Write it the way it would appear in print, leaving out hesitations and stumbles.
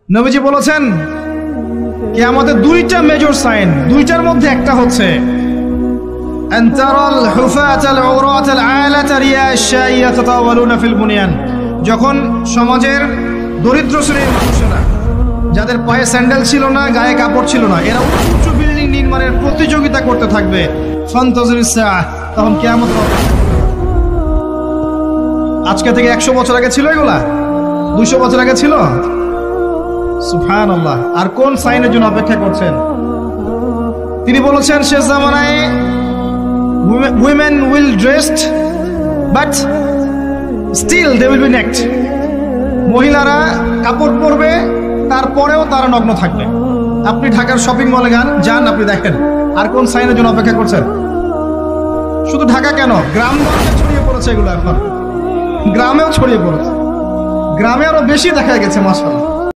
নবীজি বলেছেন কিয়ামতের দুইটা মেজর সাইন, দুইটার মধ্যে একটা হচ্ছে আনতারাল হুফাতাল উরাতাল আলাতা রিয়াশাই ইয়াতাতাওয়ালুনা ফিল বুনিয়ান। যখন সমাজের দরিদ্র শ্রেণীর মানুষেরা, যাদের পায়ে স্যান্ডেল ছিল না, গায়ে কাপড় ছিল না, এরা উঁচু বিল্ডিং নির্মাণের প্রতিযোগিতা করতে থাকবে, ফান্তাজিরিস সাআহ, তখন কিয়ামত হবে। আজকে থেকে 100 বছর আগে ছিল এগুলা? 200 বছর আগে ছিল? সুবহানাল্লাহ। আর কোন সাইনের জন্য অপেক্ষা করছেন? তিনি বলেছেন শেষ জামানায় women will dressed but still they will be naked। মহিলারা কাপড় পরবে, তারপরেও তারা নগ্ন থাকবে। আপনি ঢাকার শপিং মলে যান, আপনি দেখেন। আর কোন সাইনের জন্য অপেক্ষা করছেন? শুধু ঢাকা কেন, গ্রামগঞ্জে ছড়িয়ে পড়েছে এগুলো, এখন গ্রামেও ছড়িয়ে পড়েছে, গ্রামে আরো বেশি দেখা গেছে মাশাআল্লাহ।